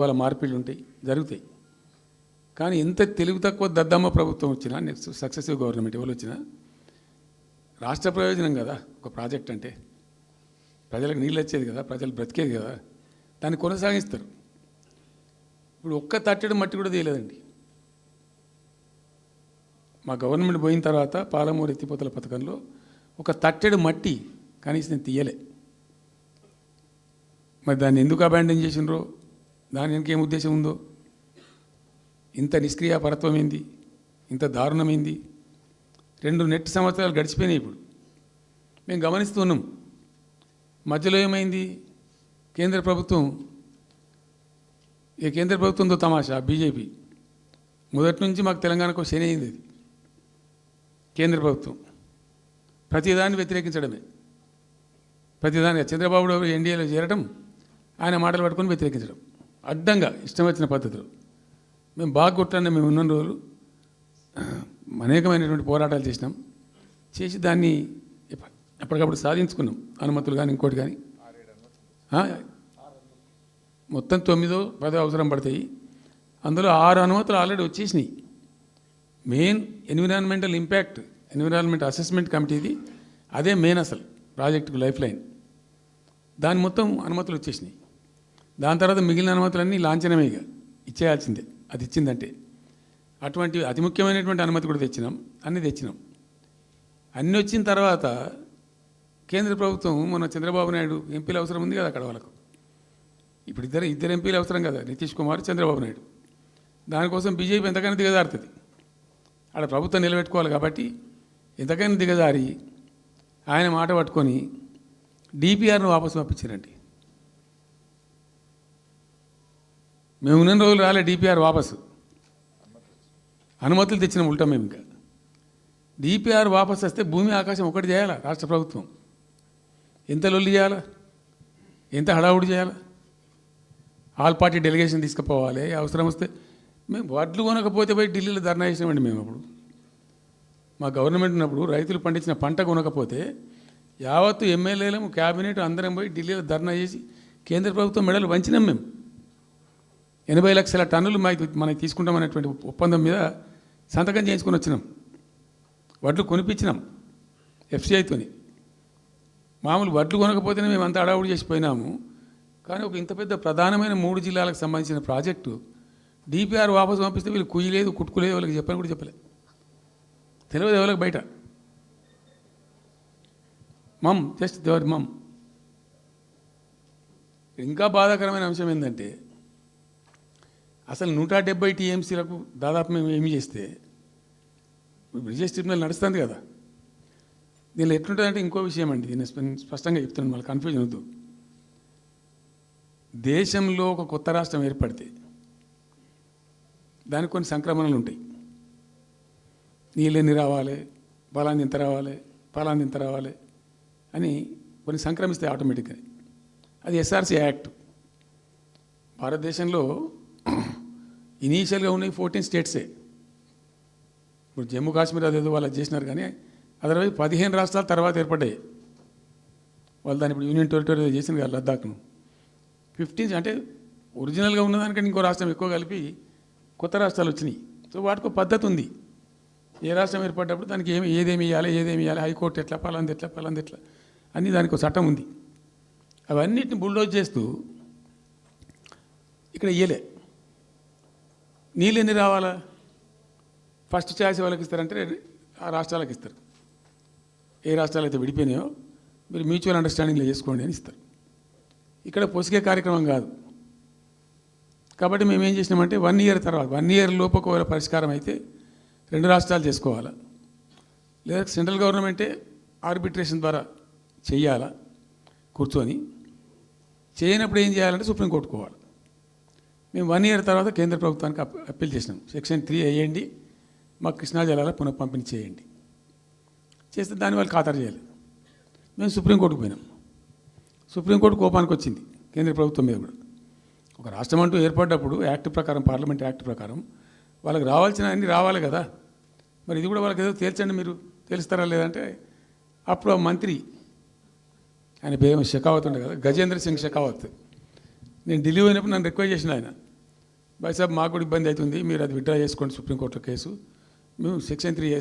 వాళ్ళ మార్పిళ్ళు ఉంటాయి, జరుగుతాయి. కానీ ఎంత తెలుగు తక్కువ దద్దమ్మ ప్రభుత్వం వచ్చినా, నెక్స్ట్ సక్సెసివ్ గవర్నమెంట్ ఎవరు వచ్చినా రాష్ట్ర ప్రయోజనం కదా ఒక ప్రాజెక్ట్ అంటే. ప్రజలకు నీళ్ళు వచ్చేది కదా, ప్రజలు బ్రతికేది కదా, దాన్ని కొనసాగిస్తారు. ఇప్పుడు ఒక్క తట్టెడు మట్టి కూడా తీయలేదండి. మా గవర్నమెంట్ పోయిన తర్వాత పాలమూరు ఎత్తిపోతల పథకంలో ఒక తట్టెడు మట్టి కనీసం నేను తీయలే. మరి దాన్ని ఎందుకు అబాండన్ చేసినరో, దాని వెనకేం ఉద్దేశం ఉందో, ఇంత నిష్క్రియాపరత్వం ఏంది, ఇంత దారుణమైంది. 2 నెట్ సంవత్సరాలు గడిచిపోయినాయి. ఇప్పుడు మేము గమనిస్తున్నాం. మధ్యలో ఏమైంది, కేంద్ర ప్రభుత్వంతో తమాషా. బీజేపీ మొదటి నుంచి మాకు తెలంగాణకు శని అయింది. అది కేంద్ర ప్రభుత్వం ప్రతిదాన్ని వ్యతిరేకించడమే. ప్రతిదానిగా చంద్రబాబు ఎన్డీఏలో చేరడం, ఆయన మాటలు పట్టుకొని వ్యతిరేకించడం, అడ్డంగా ఇష్టం వచ్చిన పద్ధతిలో. మేము బాగా కొట్టాను. మేము ఉన్న రోజులు అనేకమైనటువంటి పోరాటాలు చేసి దాన్ని ఎప్పటికప్పుడు సాధించుకున్నాం. అనుమతులు కానీ ఇంకోటి కానీ మొత్తం 9-10 అవసరం పడతాయి. అందులో 6 అనుమతులు ఆల్రెడీ వచ్చేసినాయి. Main environmental impact, environment assessment కమిటీది అదే మెయిన్ అసలు ప్రాజెక్టుకు లైఫ్ లైన్. దాని మొత్తం అనుమతులు వచ్చేసినాయి. దాని తర్వాత మిగిలిన అనుమతులన్నీ లాంఛనమే, ఇక ఇచ్చేయాల్సిందే. అది ఇచ్చిందంటే అటువంటి అతి ముఖ్యమైనటువంటి అనుమతి కూడా తెచ్చినాం. అన్నీ తెచ్చినాం. అన్నీ వచ్చిన తర్వాత కేంద్ర ప్రభుత్వం మన చంద్రబాబు నాయుడు ఎంపీలు అవసరం ఉంది కదా అక్కడ వాళ్ళకు. ఇప్పుడు ఇద్దరు ఎంపీలు అవసరం కదా, నితీష్ కుమార్, చంద్రబాబు నాయుడు. దానికోసం బీజేపీ ఎంతకైనా దిగజారుతుంది. ఆడ ప్రభుత్వం నిలబెట్టుకోవాలి కాబట్టి ఎంతకైనా దిగజారి ఆయన మాట పట్టుకొని డిపిఆర్ను వాపసు పంపించారండి. మేము ఉన్న రోజులు రాలే డిపిఆర్ వాపసు. అనుమతులు తెచ్చిన ఉల్టా మేము. ఇంకా డిపిఆర్ వాపసు వస్తే భూమి ఆకాశం ఒకటి చేయాలా రాష్ట్ర ప్రభుత్వం. ఎంత లొల్లి చేయాలా, ఎంత హడావుడి చేయాలా. ఆల్ పార్టీ డెలిగేషన్ తీసుకుపోవాలి. అవసరం వస్తే మేము వడ్లు కొనకపోతే పోయి ఢిల్లీలో ధర్నా చేసినామండి. మేము అప్పుడు మా గవర్నమెంట్ ఉన్నప్పుడు రైతులు పండించిన పంట కొనకపోతే యావత్తు ఎమ్మెల్యేలు, క్యాబినెట్ అందరం పోయి ఢిల్లీలో ధర్నా చేసి కేంద్ర ప్రభుత్వం మెడలు వంచినాం. మేము 80 లక్షల టన్నులు మనకి తీసుకుంటామనేటువంటి ఒప్పందం మీద సంతకం చేయించుకొని వచ్చినాం. వడ్లు కొనిపించినాం ఎఫ్సిఐతోని. మామూలు వడ్లు కొనకపోతేనే మేము అంత అడావుడి చేసిపోయినాము. కానీ ఒక ఇంత పెద్ద ప్రధానమైన 3 జిల్లాలకు సంబంధించిన ప్రాజెక్టు డిపిఆర్ వాపసు పంపిస్తే వీళ్ళు కుయ్యలేదు, కుట్టుకోలేదు, వాళ్ళకి చెప్పని కూడా చెప్పలేదు. తెలియదు ఎవరికి బయట. జస్ట్ దేవర్ ఇంకా బాధాకరమైన అంశం ఏంటంటే, అసలు 170 టీఎంసీలకు దాదాపు మేము ఏమి చేస్తే బ్రిజేష్ ట్రిబ్యునల్ నడుస్తుంది కదా. దీనిలో ఎట్లుంటుందంటే ఇంకో విషయం అండి, దీన్ని స్పష్టంగా చెప్తున్నాను, మళ్ళీ కన్ఫ్యూజన్ వద్దు. దేశంలో ఒక కొత్త రాష్ట్రం ఏర్పడితే దానికి కొన్ని సంక్రమణలు ఉంటాయి. నీళ్ళెన్ని రావాలి, బలాన్ని ఎంత రావాలి, ఫలాన్ని ఎంత రావాలి అని కొన్ని సంక్రమిస్తాయి ఆటోమేటిక్గా. అది ఎస్ఆర్సి యాక్ట్. భారతదేశంలో ఇనీషియల్గా ఉన్నాయి 14 స్టేట్సే. ఇప్పుడు జమ్మూ కాశ్మీర్ అదేదో వాళ్ళు చేసినారు, కానీ అదర్వైజ్ 15 రాష్ట్రాల తర్వాత ఏర్పడ్డాయి. వాళ్ళు దాన్ని ఇప్పుడు యూనియన్ టెరిటరీ చేసింది కదా లద్దాఖ్ను. 15 అంటే ఒరిజినల్గా ఉన్నదానికంటే ఇంకో రాష్ట్రం ఎక్కువ కలిపి కొత్త రాష్ట్రాలు వచ్చినాయి. సో వాటికి ఒక పద్ధతి ఉంది. ఏ రాష్ట్రం ఏర్పడ్డప్పుడు దానికి ఏదేమి ఇవ్వాలి, హైకోర్టు ఎట్లా, పలాంది ఎట్లా అన్నీ దానికి ఒక చట్టం ఉంది. అవన్నిటిని బుల్డోజ్ చేస్తూ ఇక్కడ ఇయ్యలే. నీళ్ళు ఎన్ని రావాలా, ఫస్ట్ ఛాయిస్ వాళ్ళకి ఇస్తారంటే ఆ రాష్ట్రాలకు ఇస్తారు. ఏ రాష్ట్రాలు అయితే విడిపోయినాయో మీరు మ్యూచువల్ అండర్స్టాండింగ్లో చేసుకోండి అని ఇస్తారు. ఇక్కడ పొసిగే కార్యక్రమం కాదు. కాబట్టి మేము ఏం చేసినామంటే 1 ఇయర్ తర్వాత, 1 ఇయర్ లోపు ఒకవేళ పరిష్కారం అయితే 2 రాష్ట్రాలు చేసుకోవాలా, లేదా సెంట్రల్ గవర్నమెంటే ఆర్బిట్రేషన్ ద్వారా చెయ్యాలా కూర్చొని. చేయనప్పుడు ఏం చేయాలంటే సుప్రీంకోర్టుకు పోవాలి. మేము 1 ఇయర్ తర్వాత కేంద్ర ప్రభుత్వానికి అప్పీల్ చేసినాం. సెక్షన్ 3 వేయండి, మాకు కృష్ణా జలాల పునఃపంపిణీ చేయండి. చేస్తే దాన్ని వాళ్ళు ఖాతరు చేయాలి. మేము సుప్రీంకోర్టుకు పోయినాం. సుప్రీంకోర్టు కోపానికి వచ్చింది కేంద్ర ప్రభుత్వం మీద కూడా. ఒక రాష్ట్రం అంటూ ఏర్పడ్డప్పుడు యాక్ట్ ప్రకారం, పార్లమెంట్ యాక్ట్ ప్రకారం వాళ్ళకి రావాల్సిన అన్నీ రావాలి కదా. మరి ఇది కూడా వాళ్ళకి ఏదో తేల్చండి, మీరు తెలుస్తారా లేదంటే అప్పుడు ఆ మంత్రి, ఆయన పేరు షెకావత్ ఉండే కదా, గజేంద్ర సింగ్ షెకావత్, నేను ఢిల్లీ పోయినప్పుడు నన్ను రిక్వెస్ట్ చేసిన ఆయన, బాయ్ సాబ్ మాకు కూడా ఇబ్బంది అవుతుంది, మీరు అది విత్డ్రా చేసుకోండి సుప్రీంకోర్టులో కేసు, మేము సెక్షన్ 3